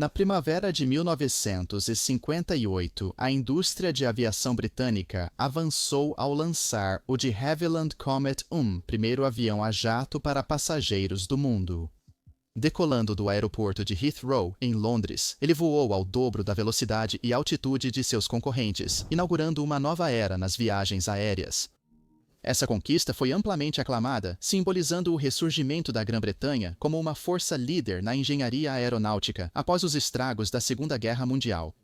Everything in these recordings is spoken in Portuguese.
Na primavera de 1958, a indústria de aviação britânica avançou ao lançar o de Havilland Comet 1, primeiro avião a jato para passageiros do mundo. Decolando do aeroporto de Heathrow, em Londres, ele voou ao dobro da velocidade e altitude de seus concorrentes, inaugurando uma nova era nas viagens aéreas. Essa conquista foi amplamente aclamada, simbolizando o ressurgimento da Grã-Bretanha como uma força líder na engenharia aeronáutica após os estragos da Segunda Guerra Mundial.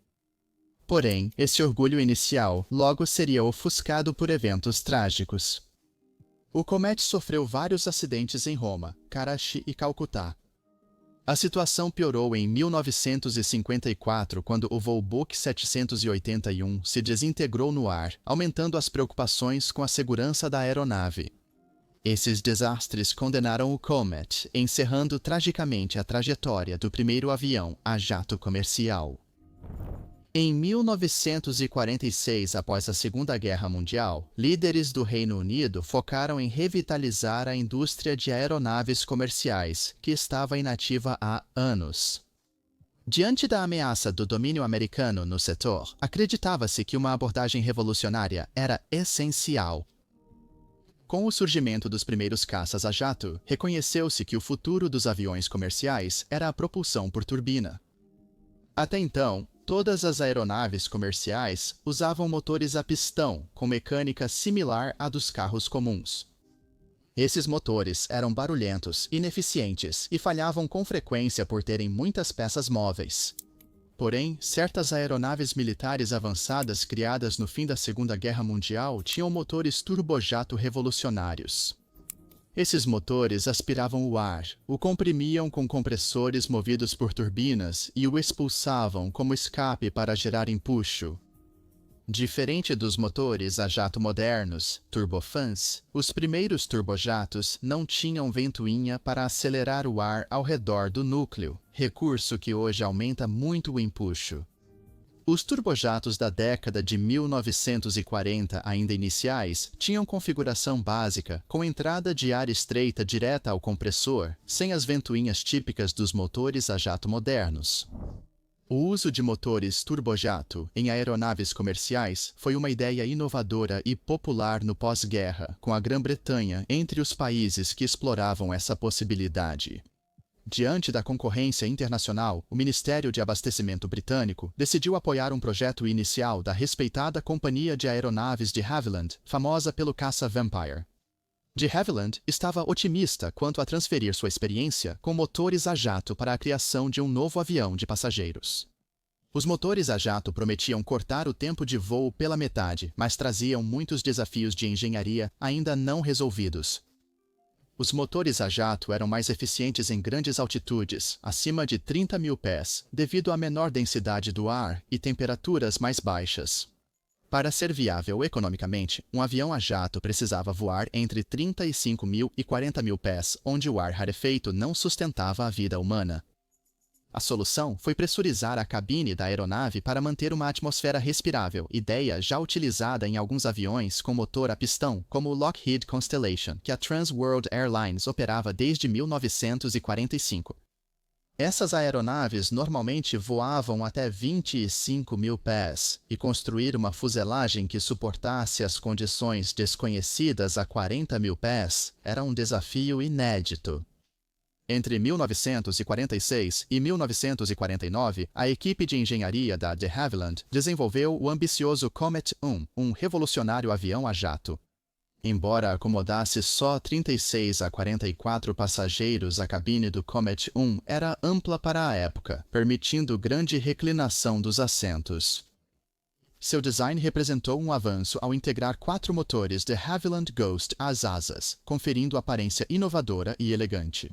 Porém, esse orgulho inicial logo seria ofuscado por eventos trágicos. O Comet sofreu vários acidentes em Roma, Karachi e Calcutá. A situação piorou em 1954, quando o voo Boeing 781 se desintegrou no ar, aumentando as preocupações com a segurança da aeronave. Esses desastres condenaram o Comet, encerrando tragicamente a trajetória do primeiro avião a jato comercial. Em 1946, após a Segunda Guerra Mundial, líderes do Reino Unido focaram em revitalizar a indústria de aeronaves comerciais, que estava inativa há anos. Diante da ameaça do domínio americano no setor, acreditava-se que uma abordagem revolucionária era essencial. Com o surgimento dos primeiros caças a jato, reconheceu-se que o futuro dos aviões comerciais era a propulsão por turbina. Até então, todas as aeronaves comerciais usavam motores a pistão, com mecânica similar à dos carros comuns. Esses motores eram barulhentos, ineficientes e falhavam com frequência por terem muitas peças móveis. Porém, certas aeronaves militares avançadas criadas no fim da Segunda Guerra Mundial tinham motores turbojato revolucionários. Esses motores aspiravam o ar, o comprimiam com compressores movidos por turbinas e o expulsavam como escape para gerar empuxo. Diferente dos motores a jato modernos, turbofans, os primeiros turbojatos não tinham ventoinha para acelerar o ar ao redor do núcleo, recurso que hoje aumenta muito o empuxo. Os turbojatos da década de 1940, ainda iniciais, tinham configuração básica, com entrada de ar estreita direta ao compressor, sem as ventoinhas típicas dos motores a jato modernos. O uso de motores turbojato em aeronaves comerciais foi uma ideia inovadora e popular no pós-guerra, com a Grã-Bretanha entre os países que exploravam essa possibilidade. Diante da concorrência internacional, o Ministério de Abastecimento britânico decidiu apoiar um projeto inicial da respeitada Companhia de Aeronaves de Havilland, famosa pelo caça Vampire. De Havilland estava otimista quanto a transferir sua experiência com motores a jato para a criação de um novo avião de passageiros. Os motores a jato prometiam cortar o tempo de voo pela metade, mas traziam muitos desafios de engenharia ainda não resolvidos. Os motores a jato eram mais eficientes em grandes altitudes, acima de 30 mil pés, devido à menor densidade do ar e temperaturas mais baixas. Para ser viável economicamente, um avião a jato precisava voar entre 35 mil e 40 mil pés, onde o ar rarefeito não sustentava a vida humana. A solução foi pressurizar a cabine da aeronave para manter uma atmosfera respirável, ideia já utilizada em alguns aviões com motor a pistão, como o Lockheed Constellation, que a Trans World Airlines operava desde 1945. Essas aeronaves normalmente voavam até 25 mil pés, e construir uma fuselagem que suportasse as condições desconhecidas a 40 mil pés era um desafio inédito. Entre 1946 e 1949, a equipe de engenharia da de Havilland desenvolveu o ambicioso Comet 1, um revolucionário avião a jato. Embora acomodasse só 36 a 44 passageiros, a cabine do Comet 1 era ampla para a época, permitindo grande reclinação dos assentos. Seu design representou um avanço ao integrar 4 motores de Havilland Ghost às asas, conferindo aparência inovadora e elegante.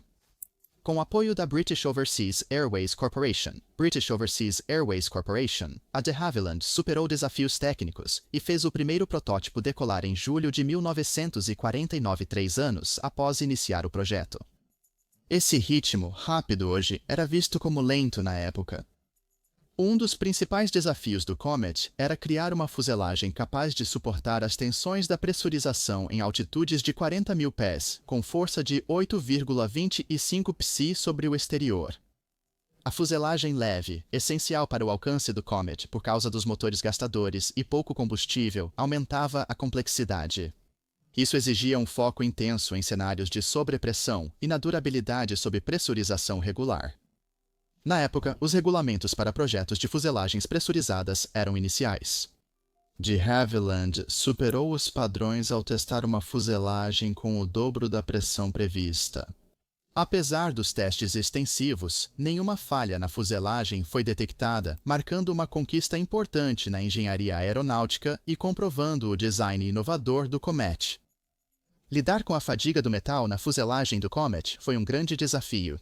Com o apoio da British Overseas Airways Corporation, a de Havilland superou desafios técnicos e fez o primeiro protótipo decolar em julho de 1949, 3 anos após iniciar o projeto. Esse ritmo, rápido hoje, era visto como lento na época. Um dos principais desafios do Comet era criar uma fuselagem capaz de suportar as tensões da pressurização em altitudes de 40 mil pés, com força de 8,25 psi sobre o exterior. A fuselagem leve, essencial para o alcance do Comet por causa dos motores gastadores e pouco combustível, aumentava a complexidade. Isso exigia um foco intenso em cenários de sobrepressão e na durabilidade sob pressurização regular. Na época, os regulamentos para projetos de fuselagens pressurizadas eram iniciais. De Havilland superou os padrões ao testar uma fuselagem com o dobro da pressão prevista. Apesar dos testes extensivos, nenhuma falha na fuselagem foi detectada, marcando uma conquista importante na engenharia aeronáutica e comprovando o design inovador do Comet. Lidar com a fadiga do metal na fuselagem do Comet foi um grande desafio.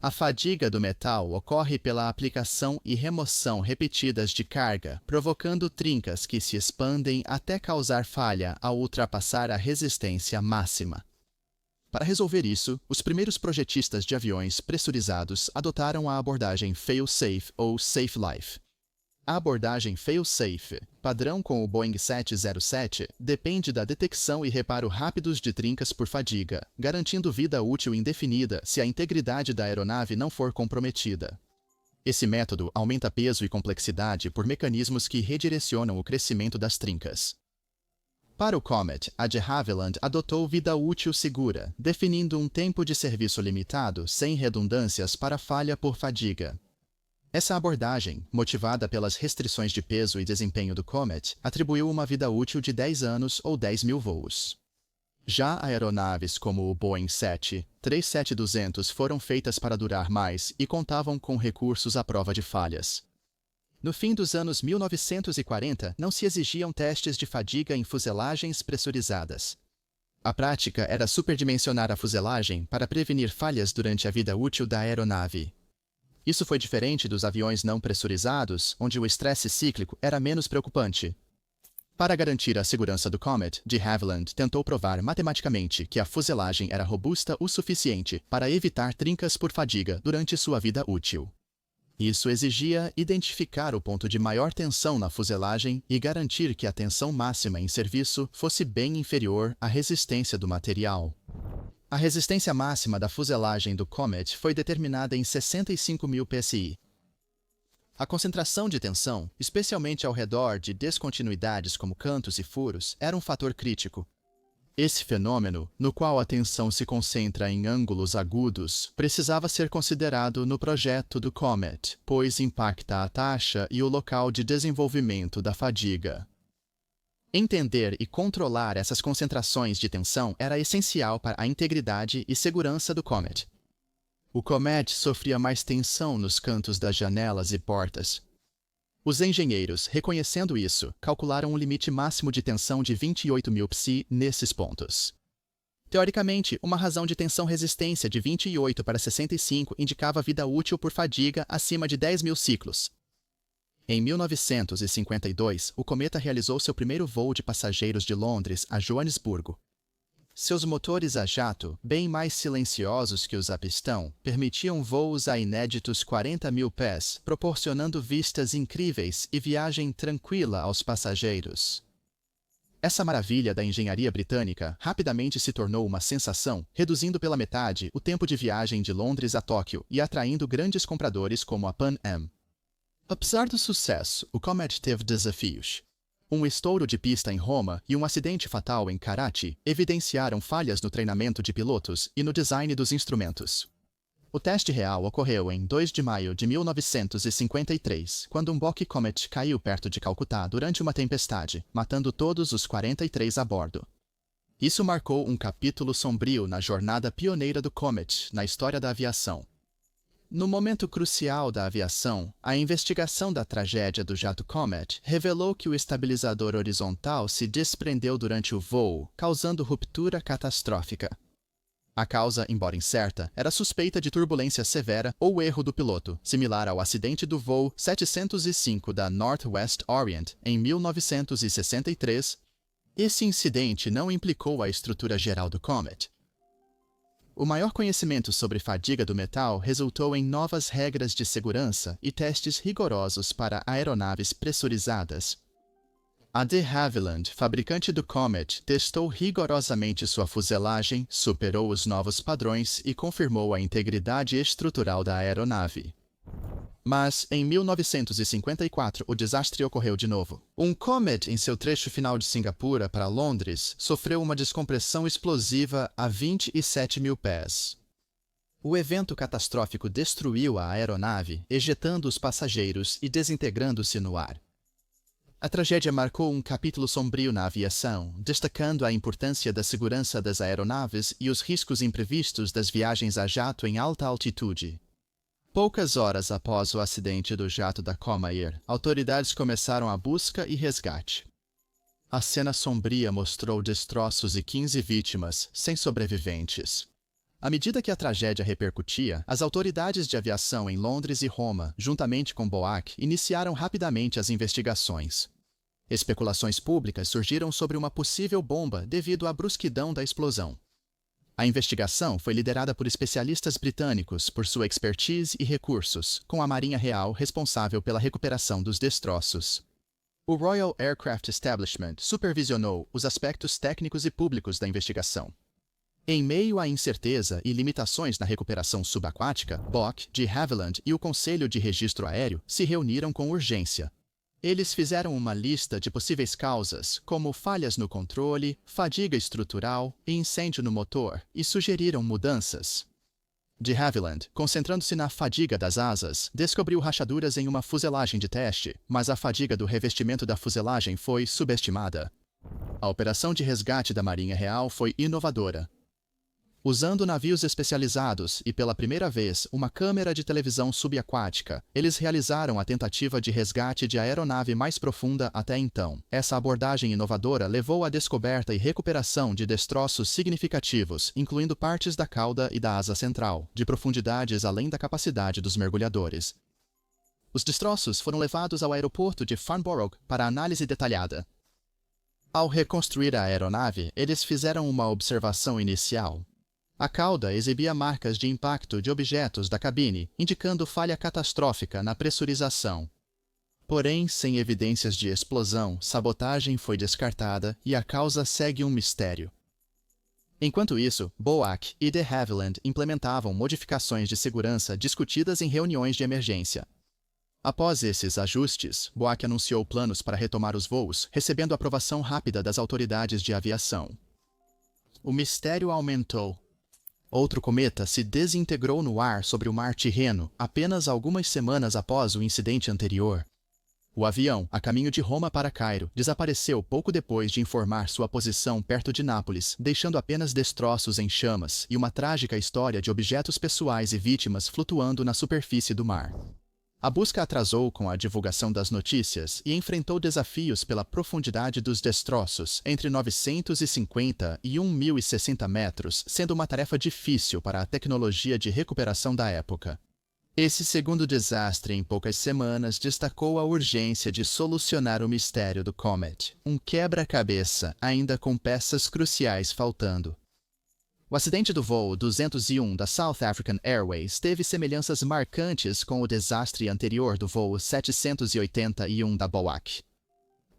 A fadiga do metal ocorre pela aplicação e remoção repetidas de carga, provocando trincas que se expandem até causar falha ao ultrapassar a resistência máxima. Para resolver isso, os primeiros projetistas de aviões pressurizados adotaram a abordagem fail-safe ou safe life. A abordagem fail-safe, padrão com o Boeing 707, depende da detecção e reparo rápidos de trincas por fadiga, garantindo vida útil indefinida se a integridade da aeronave não for comprometida. Esse método aumenta peso e complexidade por mecanismos que redirecionam o crescimento das trincas. Para o Comet, a de Havilland adotou vida útil segura, definindo um tempo de serviço limitado, sem redundâncias para falha por fadiga. Essa abordagem, motivada pelas restrições de peso e desempenho do Comet, atribuiu uma vida útil de 10 anos ou 10.000 voos. Já aeronaves como o Boeing 737-200 foram feitas para durar mais e contavam com recursos à prova de falhas. No fim dos anos 1940, não se exigiam testes de fadiga em fuselagens pressurizadas. A prática era superdimensionar a fuselagem para prevenir falhas durante a vida útil da aeronave. Isso foi diferente dos aviões não pressurizados, onde o estresse cíclico era menos preocupante. Para garantir a segurança do Comet, de Havilland tentou provar matematicamente que a fuselagem era robusta o suficiente para evitar trincas por fadiga durante sua vida útil. Isso exigia identificar o ponto de maior tensão na fuselagem e garantir que a tensão máxima em serviço fosse bem inferior à resistência do material. A resistência máxima da fuselagem do Comet foi determinada em 65.000 psi. A concentração de tensão, especialmente ao redor de descontinuidades como cantos e furos, era um fator crítico. Esse fenômeno, no qual a tensão se concentra em ângulos agudos, precisava ser considerado no projeto do Comet, pois impacta a taxa e o local de desenvolvimento da fadiga. Entender e controlar essas concentrações de tensão era essencial para a integridade e segurança do Comet. O Comet sofria mais tensão nos cantos das janelas e portas. Os engenheiros, reconhecendo isso, calcularam um limite máximo de tensão de 28.000 psi nesses pontos. Teoricamente, uma razão de tensão-resistência de 28 para 65 indicava vida útil por fadiga acima de 10.000 ciclos. Em 1952, o cometa realizou seu primeiro voo de passageiros de Londres a Joanesburgo. Seus motores a jato, bem mais silenciosos que os a pistão, permitiam voos a inéditos 40.000 pés, proporcionando vistas incríveis e viagem tranquila aos passageiros. Essa maravilha da engenharia britânica rapidamente se tornou uma sensação, reduzindo pela metade o tempo de viagem de Londres a Tóquio e atraindo grandes compradores como a Pan Am. Apesar do sucesso, o Comet teve desafios. Um estouro de pista em Roma e um acidente fatal em Karachi evidenciaram falhas no treinamento de pilotos e no design dos instrumentos. O teste real ocorreu em 2 de maio de 1953, quando um Bock Comet caiu perto de Calcutá durante uma tempestade, matando todos os 43 a bordo. Isso marcou um capítulo sombrio na jornada pioneira do Comet na história da aviação. No momento crucial da aviação, a investigação da tragédia do jato Comet revelou que o estabilizador horizontal se desprendeu durante o voo, causando ruptura catastrófica. A causa, embora incerta, era suspeita de turbulência severa ou erro do piloto, similar ao acidente do voo 705 da Northwest Orient em 1963. Esse incidente não implicou a estrutura geral do Comet. O maior conhecimento sobre fadiga do metal resultou em novas regras de segurança e testes rigorosos para aeronaves pressurizadas. A de Havilland, fabricante do Comet, testou rigorosamente sua fuselagem, superou os novos padrões e confirmou a integridade estrutural da aeronave. Mas, em 1954, o desastre ocorreu de novo. Um Comet, em seu trecho final de Singapura para Londres, sofreu uma descompressão explosiva a 27 mil pés. O evento catastrófico destruiu a aeronave, ejetando os passageiros e desintegrando-se no ar. A tragédia marcou um capítulo sombrio na aviação, destacando a importância da segurança das aeronaves e os riscos imprevistos das viagens a jato em alta altitude. Poucas horas após o acidente do jato da Comair, autoridades começaram a busca e resgate. A cena sombria mostrou destroços e 15 vítimas, sem sobreviventes. À medida que a tragédia repercutia, as autoridades de aviação em Londres e Roma, juntamente com BOAC, iniciaram rapidamente as investigações. Especulações públicas surgiram sobre uma possível bomba devido à brusquidão da explosão. A investigação foi liderada por especialistas britânicos por sua expertise e recursos, com a Marinha Real responsável pela recuperação dos destroços. O Royal Aircraft Establishment supervisionou os aspectos técnicos e públicos da investigação. Em meio à incerteza e limitações na recuperação subaquática, BOC, de Havilland e o Conselho de Registro Aéreo se reuniram com urgência. Eles fizeram uma lista de possíveis causas, como falhas no controle, fadiga estrutural e incêndio no motor, e sugeriram mudanças. De Havilland, concentrando-se na fadiga das asas, descobriu rachaduras em uma fuselagem de teste, mas a fadiga do revestimento da fuselagem foi subestimada. A operação de resgate da Marinha Real foi inovadora. Usando navios especializados e, pela primeira vez, uma câmera de televisão subaquática, eles realizaram a tentativa de resgate de aeronave mais profunda até então. Essa abordagem inovadora levou à descoberta e recuperação de destroços significativos, incluindo partes da cauda e da asa central, de profundidades além da capacidade dos mergulhadores. Os destroços foram levados ao aeroporto de Farnborough para análise detalhada. Ao reconstruir a aeronave, eles fizeram uma observação inicial. A cauda exibia marcas de impacto de objetos da cabine, indicando falha catastrófica na pressurização. Porém, sem evidências de explosão, sabotagem foi descartada e a causa segue um mistério. Enquanto isso, BOAC e de Havilland implementavam modificações de segurança discutidas em reuniões de emergência. Após esses ajustes, BOAC anunciou planos para retomar os voos, recebendo aprovação rápida das autoridades de aviação. O mistério aumentou. Outro cometa se desintegrou no ar sobre o Mar Tirreno apenas algumas semanas após o incidente anterior. O avião, a caminho de Roma para Cairo, desapareceu pouco depois de informar sua posição perto de Nápoles, deixando apenas destroços em chamas e uma trágica história de objetos pessoais e vítimas flutuando na superfície do mar. A busca atrasou com a divulgação das notícias e enfrentou desafios pela profundidade dos destroços, entre 950 e 1.060 metros, sendo uma tarefa difícil para a tecnologia de recuperação da época. Esse segundo desastre em poucas semanas destacou a urgência de solucionar o mistério do Comet, um quebra-cabeça ainda com peças cruciais faltando. O acidente do voo 201 da South African Airways teve semelhanças marcantes com o desastre anterior do voo 781 da BOAC.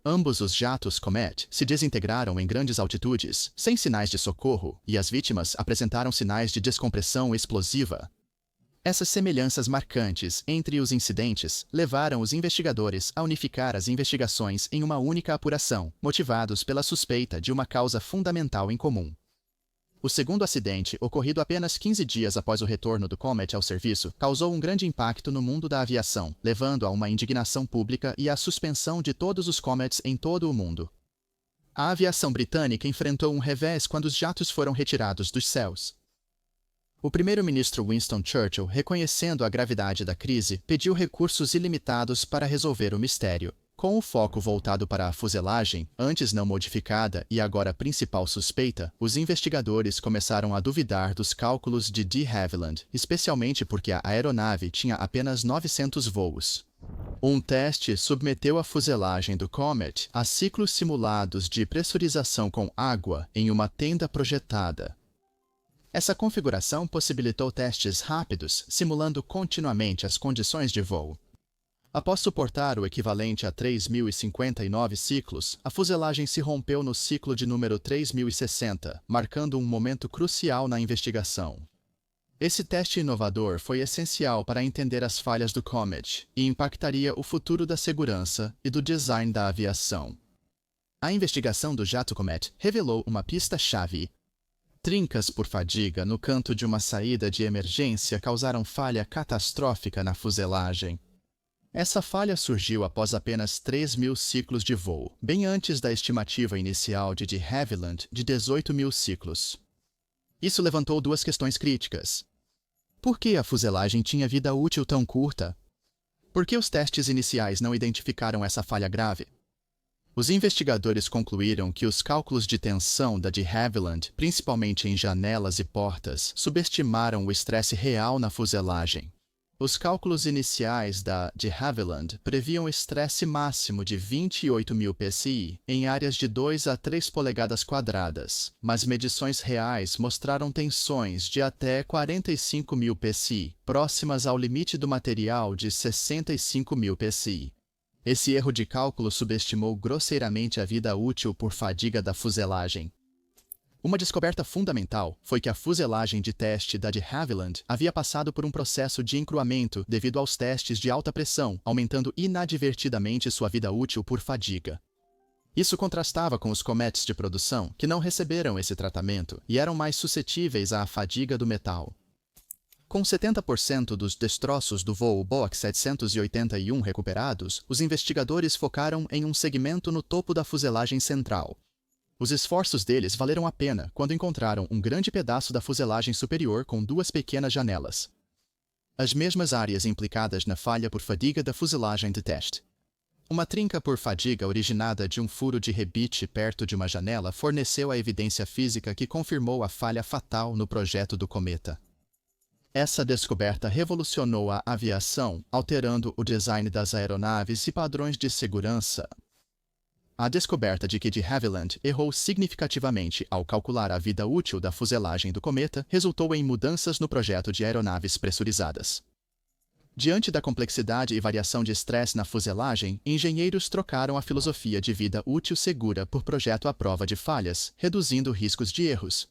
Ambos os jatos Comet se desintegraram em grandes altitudes, sem sinais de socorro, e as vítimas apresentaram sinais de descompressão explosiva. Essas semelhanças marcantes entre os incidentes levaram os investigadores a unificar as investigações em uma única apuração, motivados pela suspeita de uma causa fundamental em comum. O segundo acidente, ocorrido apenas 15 dias após o retorno do Comet ao serviço, causou um grande impacto no mundo da aviação, levando a uma indignação pública e à suspensão de todos os Comets em todo o mundo. A aviação britânica enfrentou um revés quando os jatos foram retirados dos céus. O primeiro-ministro Winston Churchill, reconhecendo a gravidade da crise, pediu recursos ilimitados para resolver o mistério. Com o foco voltado para a fuselagem, antes não modificada e agora principal suspeita, os investigadores começaram a duvidar dos cálculos de Havilland, especialmente porque a aeronave tinha apenas 900 voos. Um teste submeteu a fuselagem do Comet a ciclos simulados de pressurização com água em uma tenda projetada. Essa configuração possibilitou testes rápidos, simulando continuamente as condições de voo. Após suportar o equivalente a 3.059 ciclos, a fuselagem se rompeu no ciclo de número 3.060, marcando um momento crucial na investigação. Esse teste inovador foi essencial para entender as falhas do Comet e impactaria o futuro da segurança e do design da aviação. A investigação do jato Comet revelou uma pista-chave. Trincas por fadiga no canto de uma saída de emergência causaram falha catastrófica na fuselagem. Essa falha surgiu após apenas 3.000 ciclos de voo, bem antes da estimativa inicial de Havilland de 18.000 ciclos. Isso levantou duas questões críticas. Por que a fuselagem tinha vida útil tão curta? Por que os testes iniciais não identificaram essa falha grave? Os investigadores concluíram que os cálculos de tensão da de Havilland, principalmente em janelas e portas, subestimaram o estresse real na fuselagem. Os cálculos iniciais da de Havilland previam estresse máximo de 28.000 psi em áreas de 2 a 3 polegadas quadradas, mas medições reais mostraram tensões de até 45.000 psi, próximas ao limite do material de 65.000 psi. Esse erro de cálculo subestimou grosseiramente a vida útil por fadiga da fuselagem. Uma descoberta fundamental foi que a fuselagem de teste da de Havilland havia passado por um processo de encruamento devido aos testes de alta pressão, aumentando inadvertidamente sua vida útil por fadiga. Isso contrastava com os Comets de produção, que não receberam esse tratamento e eram mais suscetíveis à fadiga do metal. Com 70% dos destroços do voo Boeing 781 recuperados, os investigadores focaram em um segmento no topo da fuselagem central. Os esforços deles valeram a pena quando encontraram um grande pedaço da fuselagem superior com duas pequenas janelas. As mesmas áreas implicadas na falha por fadiga da fuselagem de teste. Uma trinca por fadiga originada de um furo de rebite perto de uma janela forneceu a evidência física que confirmou a falha fatal no projeto do cometa. Essa descoberta revolucionou a aviação, alterando o design das aeronaves e padrões de segurança. A descoberta de que de Havilland errou significativamente ao calcular a vida útil da fuselagem do cometa resultou em mudanças no projeto de aeronaves pressurizadas. Diante da complexidade e variação de estresse na fuselagem, engenheiros trocaram a filosofia de vida útil segura por projeto à prova de falhas, reduzindo riscos de erros.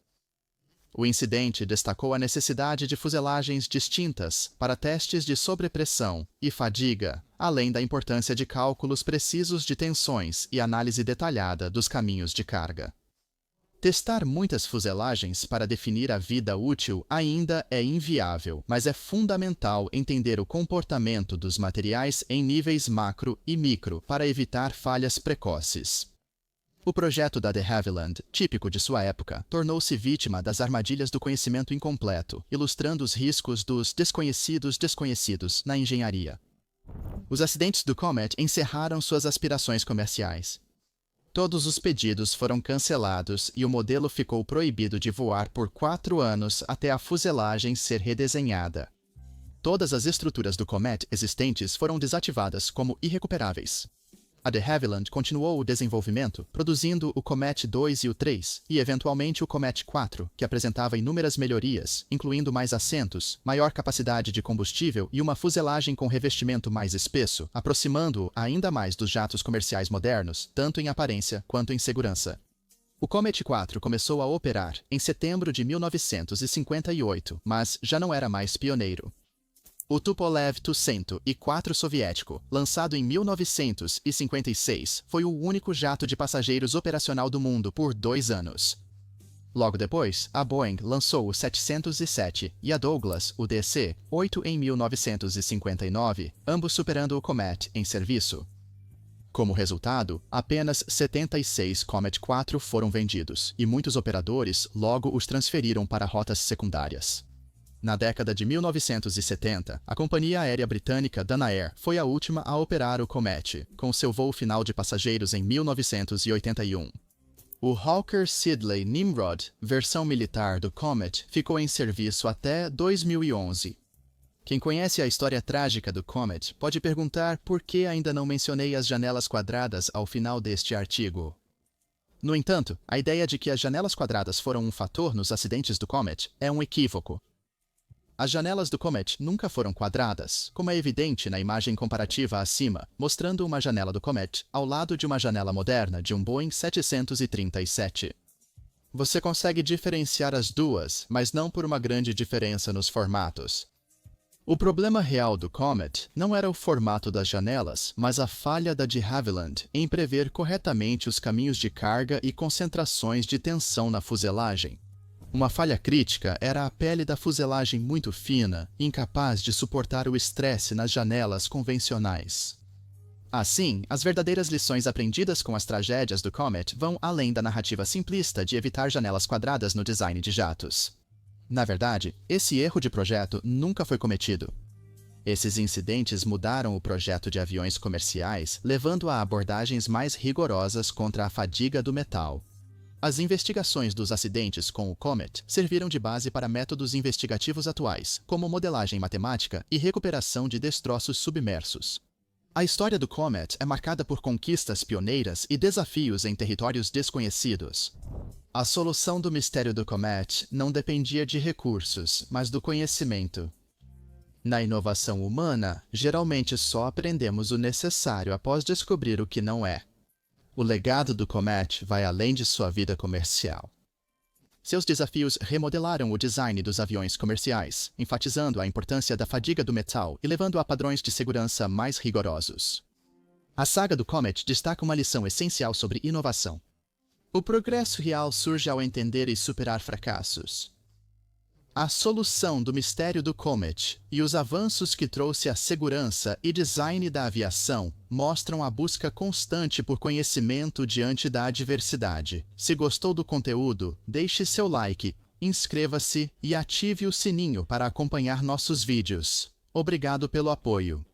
O incidente destacou a necessidade de fuselagens distintas para testes de sobrepressão e fadiga, além da importância de cálculos precisos de tensões e análise detalhada dos caminhos de carga. Testar muitas fuselagens para definir a vida útil ainda é inviável, mas é fundamental entender o comportamento dos materiais em níveis macro e micro para evitar falhas precoces. O projeto da de Havilland, típico de sua época, tornou-se vítima das armadilhas do conhecimento incompleto, ilustrando os riscos dos desconhecidos na engenharia. Os acidentes do Comet encerraram suas aspirações comerciais. Todos os pedidos foram cancelados e o modelo ficou proibido de voar por 4 anos até a fuselagem ser redesenhada. Todas as estruturas do Comet existentes foram desativadas como irrecuperáveis. A de Havilland continuou o desenvolvimento, produzindo o Comet 2 e o 3, e eventualmente o Comet 4, que apresentava inúmeras melhorias, incluindo mais assentos, maior capacidade de combustível e uma fuselagem com revestimento mais espesso, aproximando-o ainda mais dos jatos comerciais modernos, tanto em aparência quanto em segurança. O Comet 4 começou a operar em setembro de 1958, mas já não era mais pioneiro. O Tupolev Tu-104 soviético, lançado em 1956, foi o único jato de passageiros operacional do mundo por 2 anos. Logo depois, a Boeing lançou o 707 e a Douglas, o DC-8 em 1959, ambos superando o Comet em serviço. Como resultado, apenas 76 Comet 4 foram vendidos, e muitos operadores logo os transferiram para rotas secundárias. Na década de 1970, a companhia aérea britânica Danair foi a última a operar o Comet, com seu voo final de passageiros em 1981. O Hawker Siddeley Nimrod, versão militar do Comet, ficou em serviço até 2011. Quem conhece a história trágica do Comet pode perguntar por que ainda não mencionei as janelas quadradas ao final deste artigo. No entanto, a ideia de que as janelas quadradas foram um fator nos acidentes do Comet é um equívoco. As janelas do Comet nunca foram quadradas, como é evidente na imagem comparativa acima, mostrando uma janela do Comet ao lado de uma janela moderna de um Boeing 737. Você consegue diferenciar as duas, mas não por uma grande diferença nos formatos. O problema real do Comet não era o formato das janelas, mas a falha da de Havilland em prever corretamente os caminhos de carga e concentrações de tensão na fuselagem. Uma falha crítica era a pele da fuselagem muito fina, incapaz de suportar o estresse nas janelas convencionais. Assim, as verdadeiras lições aprendidas com as tragédias do Comet vão além da narrativa simplista de evitar janelas quadradas no design de jatos. Na verdade, esse erro de projeto nunca foi cometido. Esses incidentes mudaram o projeto de aviões comerciais, levando a abordagens mais rigorosas contra a fadiga do metal. As investigações dos acidentes com o Comet serviram de base para métodos investigativos atuais, como modelagem matemática e recuperação de destroços submersos. A história do Comet é marcada por conquistas pioneiras e desafios em territórios desconhecidos. A solução do mistério do Comet não dependia de recursos, mas do conhecimento. Na inovação humana, geralmente só aprendemos o necessário após descobrir o que não é. O legado do Comet vai além de sua vida comercial. Seus desafios remodelaram o design dos aviões comerciais, enfatizando a importância da fadiga do metal e levando a padrões de segurança mais rigorosos. A saga do Comet destaca uma lição essencial sobre inovação. O progresso real surge ao entender e superar fracassos. A solução do mistério do Comet e os avanços que trouxe à segurança e design da aviação mostram a busca constante por conhecimento diante da adversidade. Se gostou do conteúdo, deixe seu like, inscreva-se e ative o sininho para acompanhar nossos vídeos. Obrigado pelo apoio.